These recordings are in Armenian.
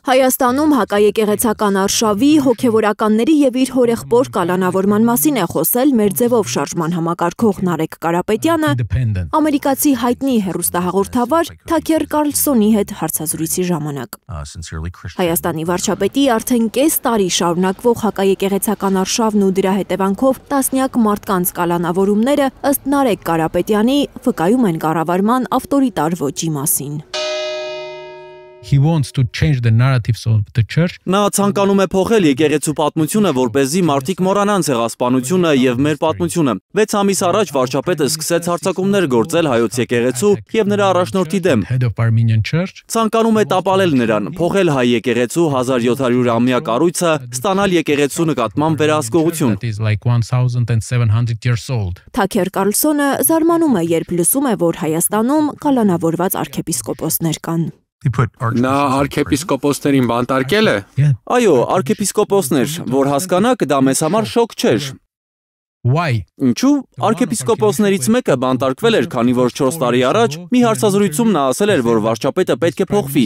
Հայաստանում հակաեկեղեցական արշավի, հոգևորականների եւ իր հորեղբոր կալանավորման մասին է խոսել մեր ձևով շարժման համակարգող Նարեկ Կարապետյանը ամերիկացի հայտնի հեռուստահաղորդավար Թաքեր Կարլսոնի հետ հարցազրույցի ժամանակ։ Հայաստանի վարչապետի արդեն կես տարի շարունակվող հակաեկեղեցական արշավն ու դրա հետևանքով տասնյակ մարդկանց կալանավորումները ըստ Նարեկ Կարապետյանի վկայում են կառավարման ավտորիտար ոճի մասին։ He wants to change the narratives of the church. Նա ցանկանում է փոխել եկեղեցու պատմությունը, որպեսզի մարդիկ մոռանան ցեղասպանությունը եւ մեր պատմությունը։ 6 ամիս առաջ վարչապետը սկսեց հարձակումներ գործել հայոց եկեղեցու եւ նրա առաջնորդի դեմ։ Ցանկանում է տապալել նրան, փոխել հայ եկեղեցու 1700-ամյա կառույցը, ստանալ եկեղեցու նկատմամբ վերահսկողություն։ Թաքեր Կարլսոնը զարմանում է, երբ լսում է, որ Հայաստանում կալանավորված arczepiskoposներ կան։ Նա arczepiskoposներին բանտարկել է։ Այո, arczepiskoposներ, որ հասկանաք, դա մեզ համար շոկ չէր։ Ինչու՞։ Arczepiskoposներից մեկը բանտարկվել էր, քանի որ 4 տարի առաջ մի հարցազրույցում նա ասել էր, որ վարչապետը պետք է փոխվի։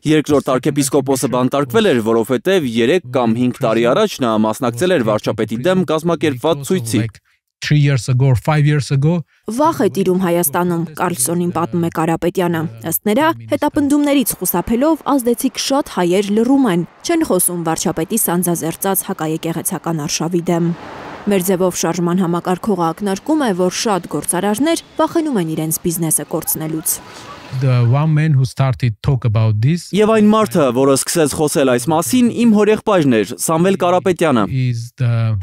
Երկրորդ arczepiskoposը բանտարկվել էր, որովհետև 3 կամ 5 տարի առաջ նա մասնակցել էր վարչապետի դեմ կազմակերպված ցույցի։ 3 years ago or 5 years ago. Վախ է տիրում Հայաստանում, Կարլսոնին պատմում է Կարապետյանը։ Ըստ նրա, հետապնդումներից խուսափելով ազդեցիկ շատ հայեր լռում են, չեն խոսում վարչապետի սանձազերծած հակաեկեղեցական արշավի դեմ։ Մեր ձևով շարժման համակարգողը ակնարկում է, որ շատ գործարարներ վախենում են իրենց բիզնեսը կորցնելուց։ The one man who started talk about this. Եվ այն մարդը, որը սկսեց խոսել այս մասին, իմ հորեղբայրն էր, Սամվել Կարապետյանը։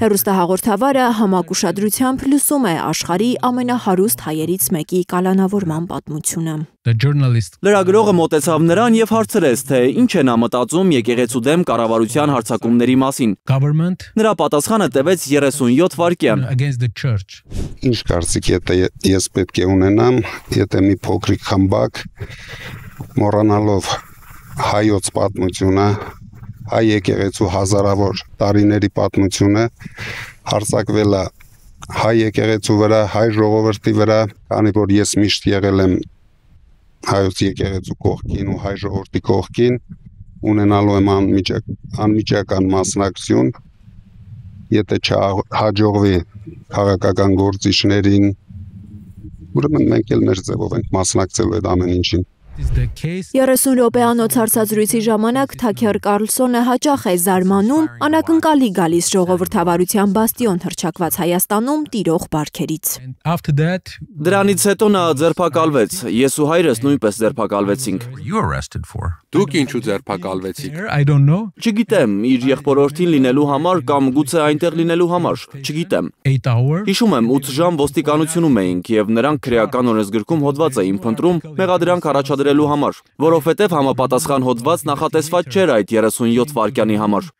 Հեռուստահաղորդավարը համակ ուշադրությամբ լսում է աշխարհի ամենահարուստ հայերից մեկի կալանավորման պատմությունը։ Լրագրողը մոտեցավ նրան եւ հարցրեց, թե ինչ է նա մտածում եկեղեցու դեմ կառավարության հարձակումների մասին։ Նրա պատասխանը տևեց 37 վայրկյան։ Ինչ կարծիք ես պետք է ունենամ, եթե մի փոքրիկ խմբակ մոռանալով հայոց պատմությունը, հայ եկեղեցու հազարավոր տարիների պատմությունը հարձակվել է հայ եկեղեցու վրա, հայ ժողովրդի վրա, քանի որ ես միշտ եղել եմ հայոց եկեղեցու կողքին ու հայ ժողովրդի կողքին, ունենալու եմ անմիջական մասնակցություն, եթե չհաջողվի քաղաքական գործիչներին, ուրեմն մենք էլ մեր ձևով ենք մասնակցելու այդ ամեն ինչին։ 30 րոպեանոց հարցազրույցի ժամանակ Թաքեր Կարլսոնը հաճախ է զարմանում անակնկալի գալիս ժողովրդավարության բաստիոն հռչակված Հայաստանում տիրող բարքերից։ Դրանից հետո նա ձերբակալվեց, ես ու հայրս նույնպես ձերբակալվեցինք։ Դուք ինչու ձերբակալվեցիք։ Չգիտեմ, իր եղբորորդին լինելու համար կամ գուցե այնտեղ լինելու համար, չգիտեմ։ Հիշում եմ 8 ժամ ոստիկանությունում էինք եւ նրանք քրեական օրենսգրքում հոդված էին փնտրում մեղադրանք առաջադրելու համար, որովհետև համապատասխան հոդված նախատեսված չէր այդ 37 վայրկյանի համար։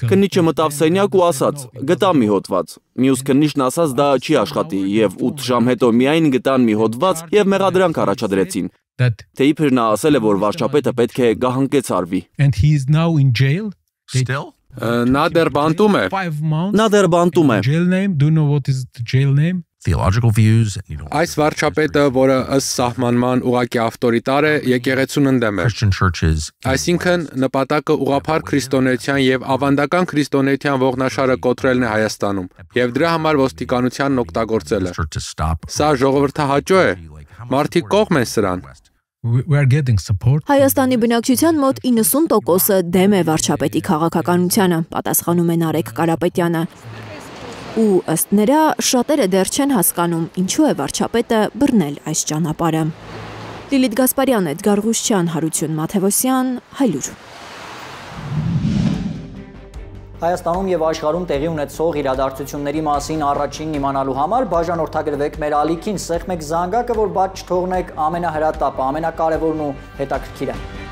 Քննիչը մտավ սենյակ ու ասաց. գտա մի հոդված։ Մյուս քննիչն ասաց դա չի աշխատի եւ 8 ժամ հետո միայն գտան մի հոդված եւ մեղադրանք առաջադրեցին։ Թե իբր նա ասել է, որ վարչապետը պետք է գահանկեց արվի։ Նա դեռ բանտում է։ Նա դեռ բանտում է։ Այս վարչապետը, որը ըստ սահմանման ուղղակի ավտորիտար է, եկեղեցուն ընդդեմ է։ Այսինքն նպատակը ուղղափառ քրիստոնեության եւ ավանդական քրիստոնեության ողնաշարը կոտրելն է Հայաստանում եւ դրա համար ոստիկանությանն օգտագործելը։ Սա ժողովրդահաճո է։ Մարդիկ կողմ են սրան։ Հայաստանի բնակչության մոտ 90%-ը դեմ է վարչապետի քաղաքականությանը, պատասխանում է Նարեկ Կարապետյանը։ Ու ըստ նրա շատերը դեռ չեն հասկանում, ինչու է վարչապետը բռնել այս ճանապարհը։ Լիլիթ Գասպարյան, Էդգար Ղուշչյան, Հարություն Մաթևոսյան, Հայլուր։ Հայաստանում եւ աշխարհում տեղի ունեցող իրադարձությունների մասին առաջին իմանալու համար բաժանորդագրվեք մեր ալիքին, սեղմեք զանգակը, որ բաց չթողնեք ամենահրատապը, ամենակարևորն ու հետաքրքիրը։